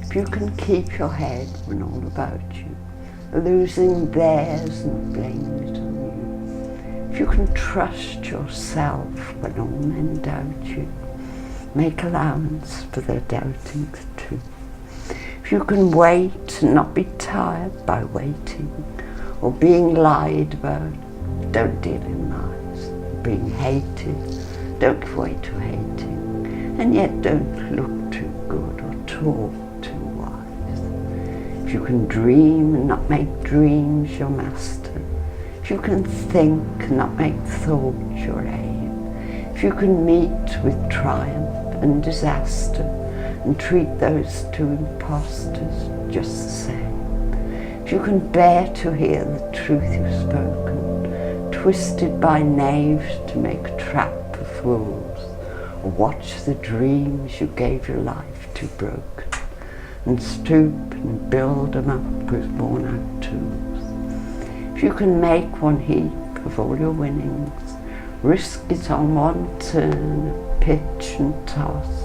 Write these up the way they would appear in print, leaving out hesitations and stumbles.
If you can keep your head when all about you are losing theirs and blaming it on you. If you can trust yourself when all men doubt you, make allowance for their doubtings too. If you can wait and not be tired by waiting or being lied about, don't deal in lies. Being hated, don't give way to hating, and yet don't look too good or talk too wise. If you can dream and not make dreams your master, if you can think and not make thought your aim, if you can meet with triumph and disaster and treat those two impostors just the same, if you can bear to hear the truth you've spoken, twisted by knaves to make a trap for fools, or watch the dreams you gave your life to broken, and stoop and build them up with worn out tools. If you can make one heap of all your winnings, risk it on one turn, pitch and toss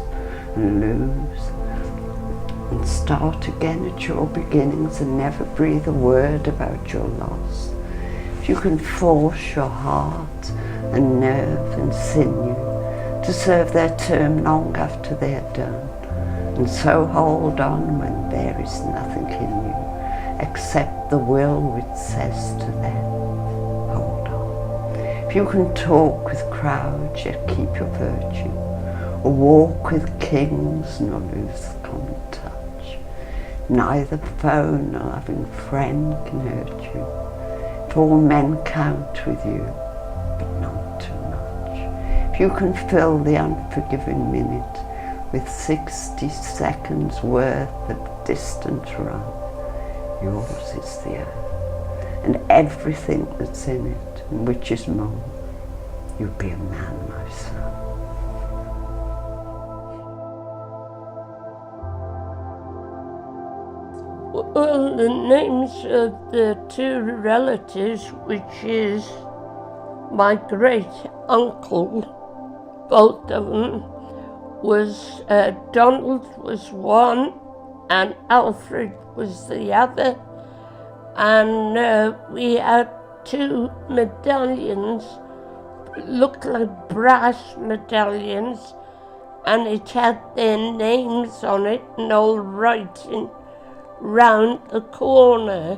and lose, and start again at your beginnings and never breathe a word about your loss. If you can force your heart and nerve and sinew to serve their term long after they're done, and so hold on when there is nothing in you except the will which says to them, hold on. If you can talk with crowds yet keep your virtue, or walk with kings nor lose the common touch, neither foe nor loving friend can hurt you. If all men count with you, but not too much. If you can fill the unforgiving minute with 60 seconds worth of distance run, yours is the earth, and everything that's in it, and which is more. You'll be a man, my son. Well, the names of the two relatives, which is my great uncle, both of them, was Donald was one and Alfred was the other, and we had two medallions, looked like brass medallions, and it had their names on it and all writing round the corner.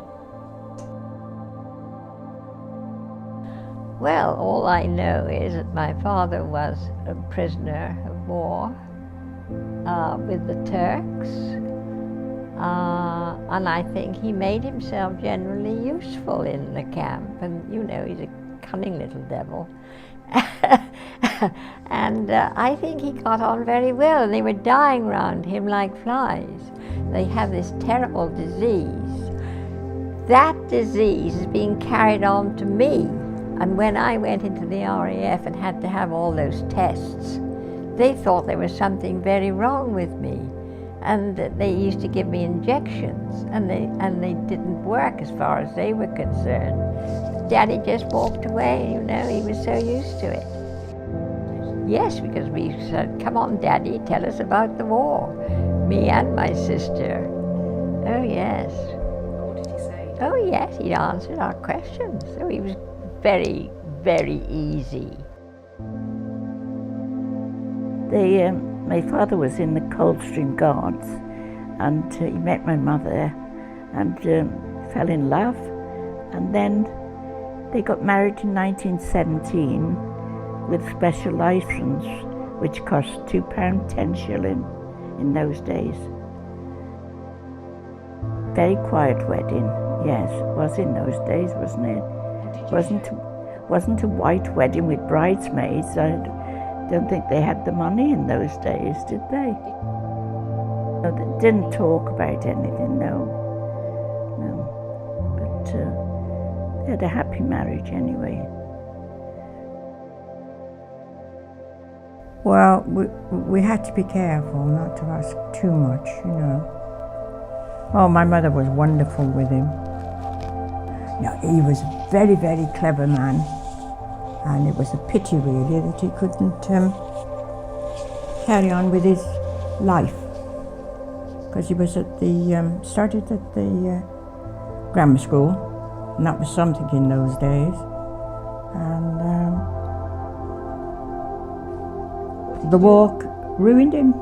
Well, all I know is that my father was a prisoner of war with the Turks, and I think he made himself generally useful in the camp, and you know, he's a cunning little devil. And I think he got on very well, and they were dying round him like flies. They have this terrible disease. That disease is being carried on to me. And when I went into the RAF and had to have all those tests, they thought there was something very wrong with me. And they used to give me injections, and they didn't work as far as they were concerned. Daddy just walked away, you know, he was so used to it. Yes, because we said, come on, Daddy, tell us about the war. Me and my sister. Oh, yes. What did he say? Oh, yes, he answered our questions. So he was very, very easy. My father was in the Coldstream Guards, and he met my mother and fell in love, and then they got married in 1917 with special license, which cost £2.10 shilling in those days. Very quiet wedding, yes, it was in those days, wasn't it? Wasn't a white wedding with bridesmaids. I don't think they had the money in those days, did they? No, they didn't talk about anything, no. But they had a happy marriage anyway. Well, we had to be careful not to ask too much, you know. Oh, my mother was wonderful with him. No, he was a very, very clever man, and it was a pity really that he couldn't carry on with his life, because he was at the, started at the grammar school, and that was something in those days. And the war ruined him,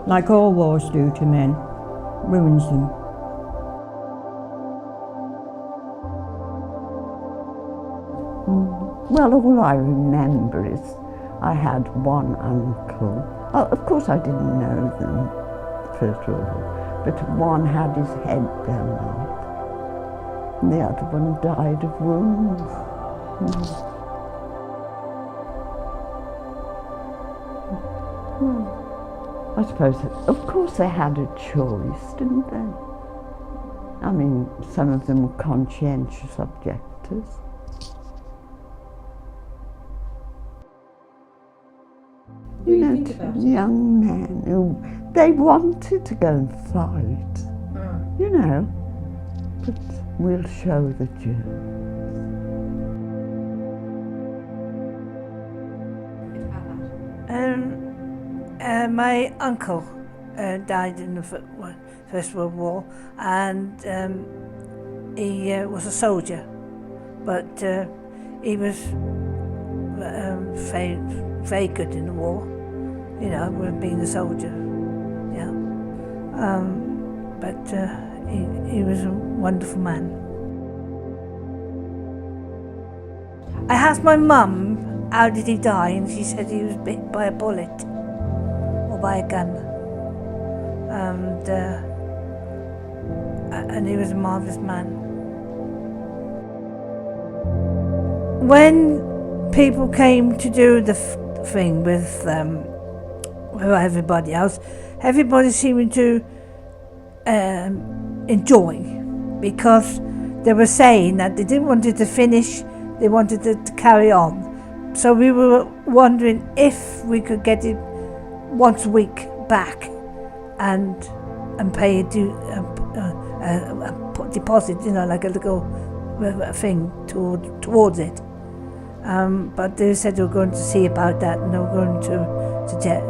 like all wars do to men, ruins them. Well, all I remember is I had one uncle. Oh, of course I didn't know them, first of all, but one had his head blown off, and the other one died of wounds. Well, I suppose, of course they had a choice, didn't they? I mean, some of them were conscientious objectors. You know, young men who, they wanted to go and fight, you know, but we'll show the Jews. My uncle died in the First World War, and he was a soldier, but he was very good in the war, you know, with being a soldier, yeah. But he was a wonderful man. I asked my mum, how did he die, and she said he was bit by a bullet or by a gun, and he was a marvellous man. When people came to do the thing with everybody else, everybody seemed to enjoy, because they were saying that they didn't want it to finish, they wanted it to carry on. So we were wondering if we could get it once a week back and pay a deposit, you know, like a little thing towards it. But they said they were going to see about that, and they were going to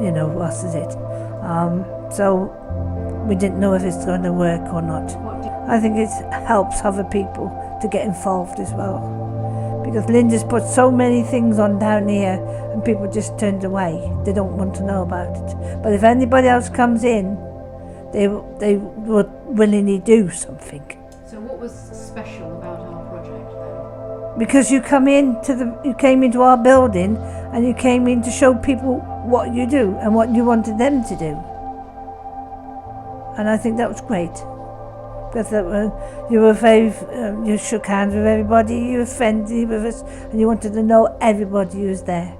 you know, what is it? So we didn't know if it's going to work or not. I think it helps other people to get involved as well, because Linda's put so many things on down here and people just turned away. They don't want to know about it. But if anybody else comes in, they would willingly do something. So what was special about our project then? Because you came into our building and you came in to show people what you do and what you wanted them to do. And I think that was great. Because you were very, you shook hands with everybody, you were friendly with us, and you wanted to know everybody who was there.